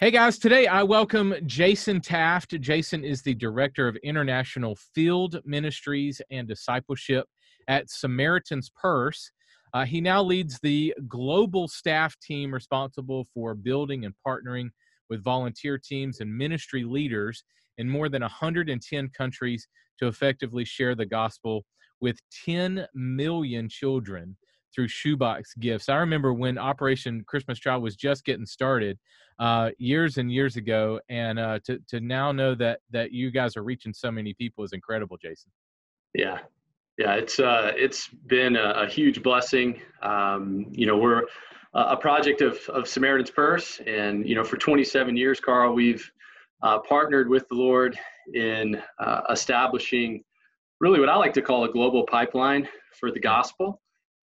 Hey guys, today I welcome Jason Taft. Jason is the Director of International Field Ministries and Discipleship at Samaritan's Purse. He now leads the global staff team responsible for building and partnering with volunteer teams and ministry leaders in more than 110 countries to effectively share the gospel with 10 million children through shoebox gifts. I remember when Operation Christmas Child was just getting started years and years ago, and to now know that you guys are reaching so many people is incredible, Jason. Yeah, it's been a huge blessing. We're a project of Samaritan's Purse, and for 27 years, Carl, we've partnered with the Lord in establishing really what I like to call a global pipeline for the gospel,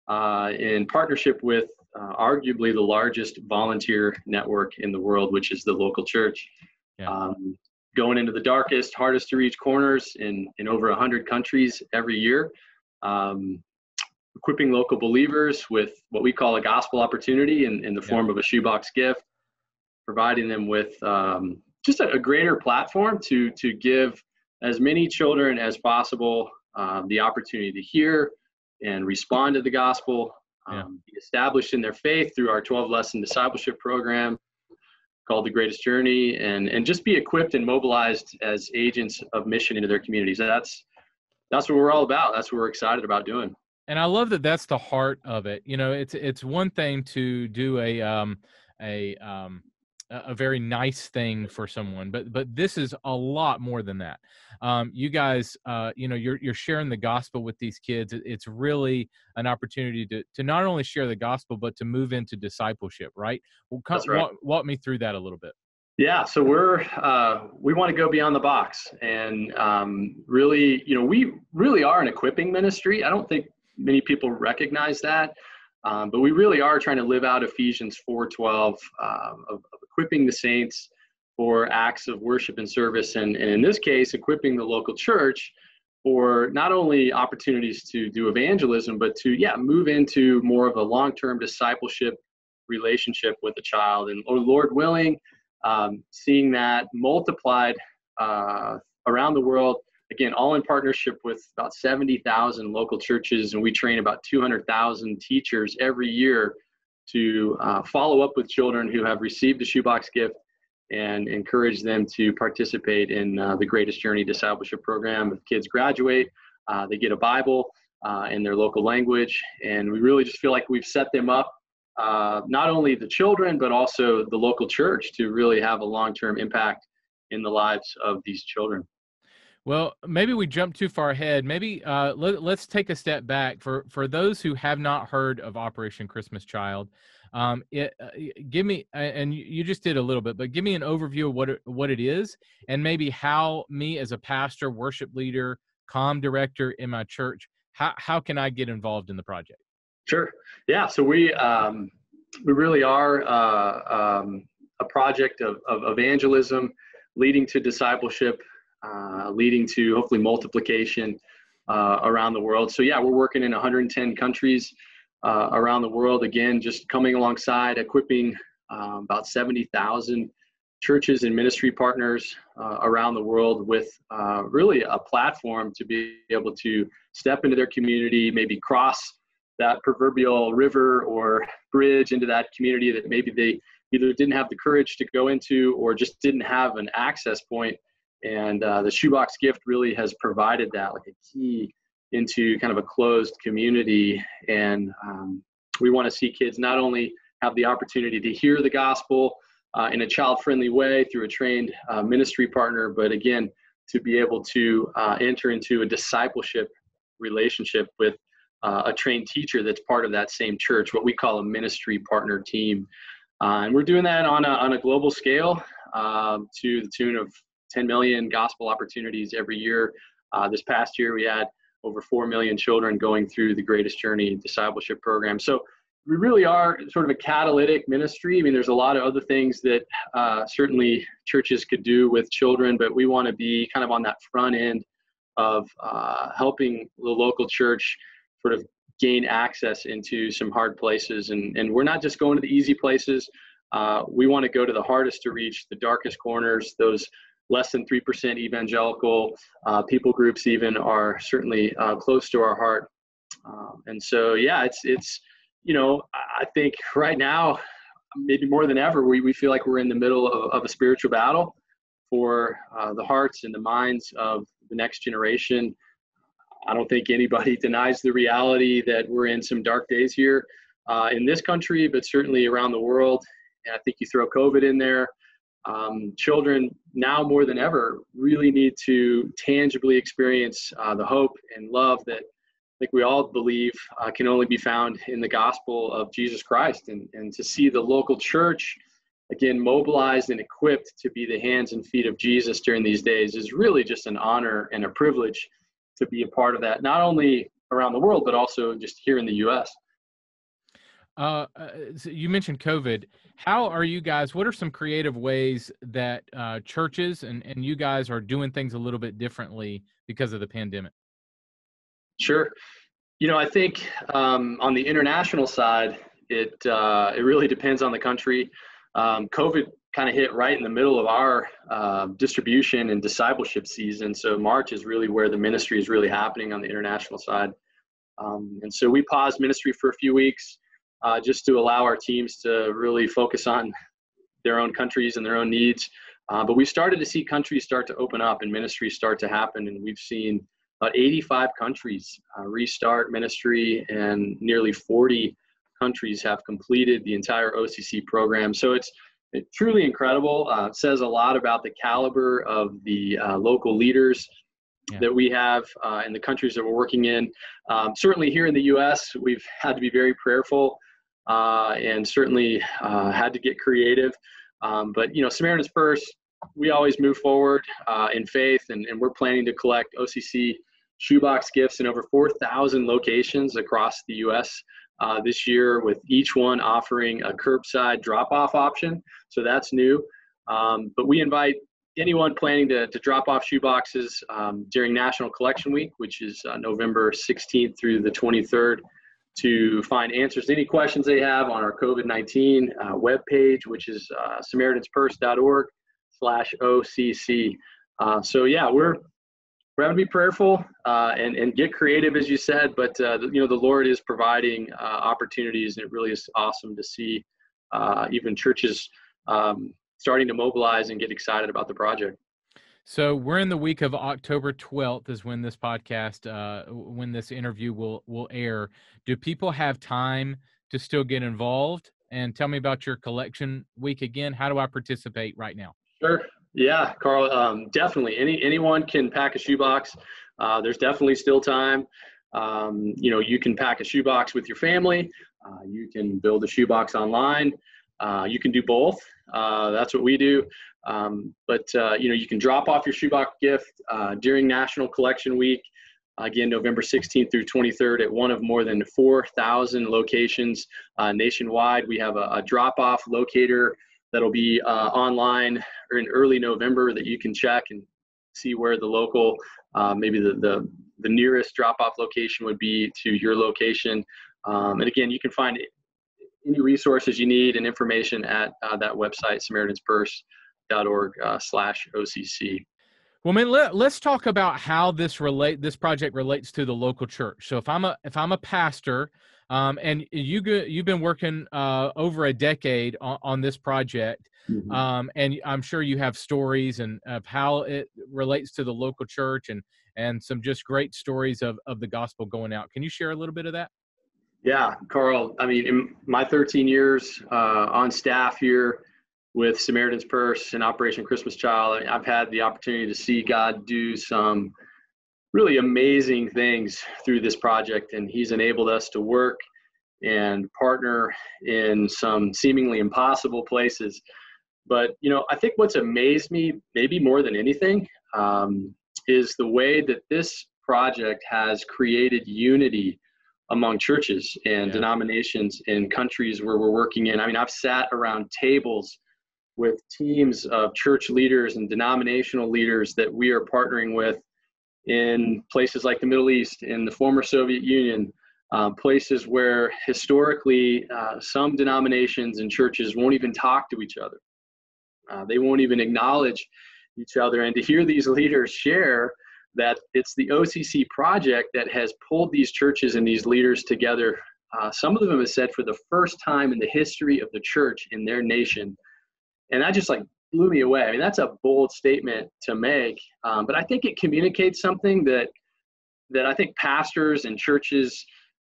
in partnership with arguably the largest volunteer network in the world, which is the local church. Yeah. Going into the darkest, hardest to reach corners in over 100 countries every year, equipping local believers with what we call a gospel opportunity in the form of a shoebox gift, providing them with just a greater platform to give as many children as possible the opportunity to hear and respond to the gospel, be established in their faith through our 12-lesson discipleship program called The Greatest Journey, and just be equipped and mobilized as agents of mission into their communities. That's what we're all about. That's what we're excited about doing. And I love that that's the heart of it. It's one thing to do a very nice thing for someone, but this is a lot more than that. You guys, you're sharing the gospel with these kids. It's really an opportunity to not only share the gospel, but to move into discipleship, right? Well, That's right. Walk me through that a little bit. Yeah, so we want to go beyond the box, and really, we really are an equipping ministry. I don't think many people recognize that. But we really are trying to live out Ephesians 4:12 of equipping the saints for acts of worship and service, and in this case, equipping the local church for not only opportunities to do evangelism, but to move into more of a long-term discipleship relationship with a child, and Lord willing, seeing that multiplied around the world. Again, all in partnership with about 70,000 local churches, and we train about 200,000 teachers every year to follow up with children who have received a shoebox gift and encourage them to participate in the Greatest Journey discipleship program. If kids graduate, they get a Bible in their local language, and we really just feel like we've set them up, not only the children, but also the local church, to really have a long-term impact in the lives of these children. Well, maybe we jumped too far ahead. Maybe let's take a step back for those who have not heard of Operation Christmas Child. Give me, and you just did a little bit, but give me an overview of what it is, and maybe how me as a pastor, worship leader, comm director in my church, how can I get involved in the project? Sure. Yeah. So we really are a project of evangelism, leading to discipleship, leading to hopefully multiplication around the world. So we're working in 110 countries around the world. Again, just coming alongside, equipping about 70,000 churches and ministry partners around the world with really a platform to be able to step into their community, maybe cross that proverbial river or bridge into that community that maybe they either didn't have the courage to go into or just didn't have an access point. And the shoebox gift really has provided that, like a key into kind of a closed community. And we want to see kids not only have the opportunity to hear the gospel in a child-friendly way through a trained ministry partner, but again, to be able to enter into a discipleship relationship with a trained teacher that's part of that same church, what we call a ministry partner team. And we're doing that on a global scale to the tune of 10 million gospel opportunities every year. This past year, we had over 4 million children going through the Greatest Journey discipleship program. So we really are sort of a catalytic ministry. I mean, there's a lot of other things that certainly churches could do with children, but we want to be kind of on that front end of helping the local church sort of gain access into some hard places. And we're not just going to the easy places. We want to go to the hardest to reach, the darkest corners. Those less than 3% evangelical people groups even are certainly close to our heart. And so, yeah, it's I think right now, maybe more than ever, we feel like we're in the middle of a spiritual battle for the hearts and the minds of the next generation. I don't think anybody denies the reality that we're in some dark days here in this country, but certainly around the world. And I think you throw COVID in there. Children now more than ever really need to tangibly experience the hope and love that I think we all believe can only be found in the gospel of Jesus Christ, and to see the local church, again, mobilized and equipped to be the hands and feet of Jesus during these days is really just an honor and a privilege to be a part of that, not only around the world, but also just here in the U.S. So you mentioned COVID. How are you guys, what are some creative ways that churches and you guys are doing things a little bit differently because of the pandemic? Sure. I think on the international side, it really depends on the country. COVID kind of hit right in the middle of our distribution and discipleship season. So March is really where the ministry is really happening on the international side. And so we paused ministry for a few weeks just to allow our teams to really focus on their own countries and their own needs. But we started to see countries start to open up and ministries start to happen. And we've seen about 85 countries restart ministry, and nearly 40 countries have completed the entire OCC program. So it's truly incredible. It says a lot about the caliber of the local leaders that we have in the countries that we're working in. Certainly here in the U.S., we've had to be very prayerful and certainly had to get creative. But, Samaritan's Purse, we always move forward in faith, and we're planning to collect OCC shoebox gifts in over 4,000 locations across the U.S. This year, with each one offering a curbside drop-off option. So that's new. But we invite anyone planning to drop off shoeboxes during National Collection Week, which is November 16th through the 23rd, to find answers to any questions they have on our COVID-19 webpage, which is samaritanspurse.org/OCC. So yeah, we're having to be prayerful and get creative, as you said, but the Lord is providing opportunities, and it really is awesome to see even churches starting to mobilize and get excited about the project. So we're in the week of October 12th is when this podcast, when this interview will air. Do people have time to still get involved? And tell me about your collection week again. How do I participate right now? Sure. Yeah, Carl, definitely. Anyone can pack a shoebox. There's definitely still time. You can pack a shoebox with your family. You can build a shoebox online. You can do both. That's what we do. But you can drop off your shoebox gift during National Collection Week, again, November 16th through 23rd at one of more than 4,000 locations nationwide. We have a drop-off locator that'll be online or in early November that you can check and see where the local, maybe the nearest drop-off location would be to your location. And again, you can find any resources you need and information at that website, samaritanspurse.org/OCC. Well, man, let's talk about how this project relates to the local church. So if I'm a pastor, and you've been working over a decade on this project, and I'm sure you have stories and of how it relates to the local church and some just great stories of the gospel going out. Can you share a little bit of that? Yeah, Carl, I mean, in my 13 years on staff here with Samaritan's Purse and Operation Christmas Child, I've had the opportunity to see God do some really amazing things through this project, and He's enabled us to work and partner in some seemingly impossible places. But, I think what's amazed me maybe more than anything is the way that this project has created unity among churches and denominations in countries where we're working in. I mean, I've sat around tables with teams of church leaders and denominational leaders that we are partnering with in places like the Middle East, in the former Soviet Union, places where historically some denominations and churches won't even talk to each other. They won't even acknowledge each other. And to hear these leaders share that it's the OCC project that has pulled these churches and these leaders together, some of them have said for the first time in the history of the church in their nation. And that just like blew me away. I mean, that's a bold statement to make, but I think it communicates something that I think pastors and churches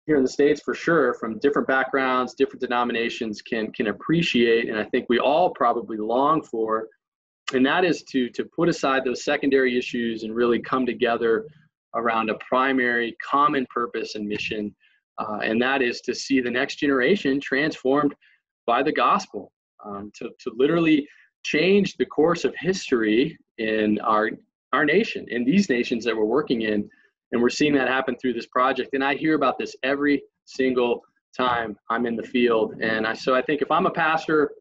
here in the States, for sure, from different backgrounds, different denominations can appreciate, and I think we all probably long for, and that is to put aside those secondary issues and really come together around a primary common purpose and mission, and that is to see the next generation transformed by the gospel, to literally change the course of history in our nation, in these nations that we're working in. And we're seeing that happen through this project. And I hear about this every single time I'm in the field. And so I think if I'm a pastor,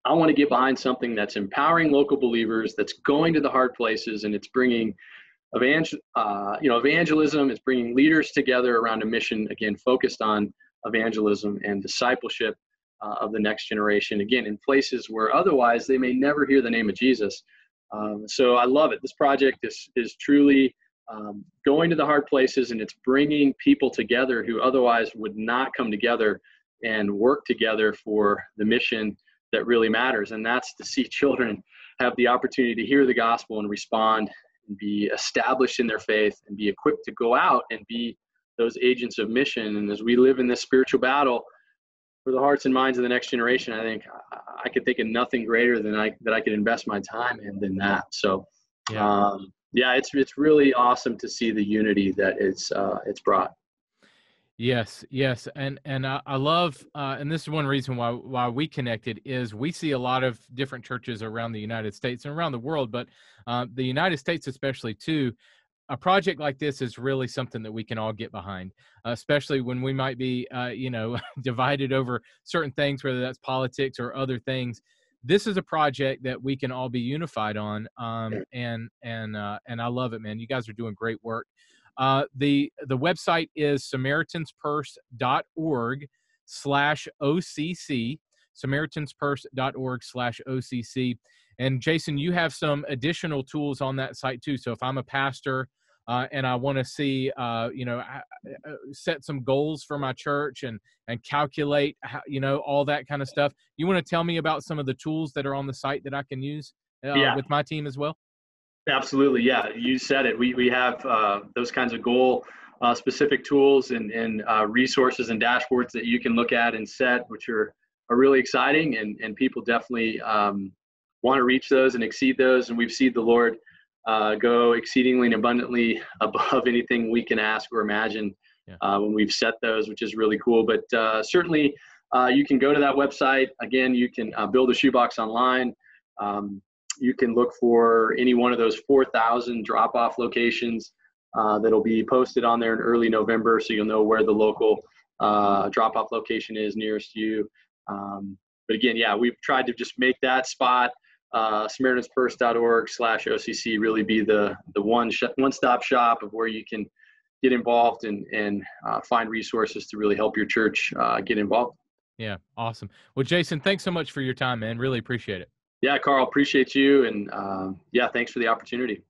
I want to get behind something that's empowering local believers, that's going to the hard places, and it's bringing evangelism. It's bringing leaders together around a mission, again, focused on evangelism and discipleship of the next generation, again, in places where otherwise they may never hear the name of Jesus. So I love it. This project is truly going to the hard places, and it's bringing people together who otherwise would not come together and work together for the mission that really matters. And that's to see children have the opportunity to hear the gospel and respond and be established in their faith and be equipped to go out and be those agents of mission. And as we live in this spiritual battle for the hearts and minds of the next generation, I think I could think of nothing greater than that I could invest my time in than that. So, yeah, it's really awesome to see the unity that it's brought. Yes, and I love, and this is one reason why we connected, is we see a lot of different churches around the United States and around the world, but the United States especially too. A project like this is really something that we can all get behind, especially when we might be, divided over certain things, whether that's politics or other things. This is a project that we can all be unified on, and I love it, man. You guys are doing great work. The website is SamaritansPurse.org/OCC, SamaritansPurse.org/OCC. And Jason, you have some additional tools on that site too. So if I'm a pastor and I want to see, set some goals for my church and calculate, all that kind of stuff, you want to tell me about some of the tools that are on the site that I can use with my team as well? Absolutely. Yeah, you said it. We have those kinds of goal specific tools and resources and dashboards that you can look at and set, which are really exciting, and people definitely want to reach those and exceed those. And we've seen the Lord go exceedingly and abundantly above anything we can ask or imagine when we've set those, which is really cool. But certainly you can go to that website. Again, you can build a shoebox online. You can look for any one of those 4,000 drop-off locations that'll be posted on there in early November, so you'll know where the local drop-off location is nearest you. But again, we've tried to just make that spot, SamaritansPurse.org/OCC, really be the one-stop shop of where you can get involved and find resources to really help your church get involved. Yeah, awesome. Well, Jason, thanks so much for your time, man. Really appreciate it. Yeah, Carl, appreciate you. And thanks for the opportunity.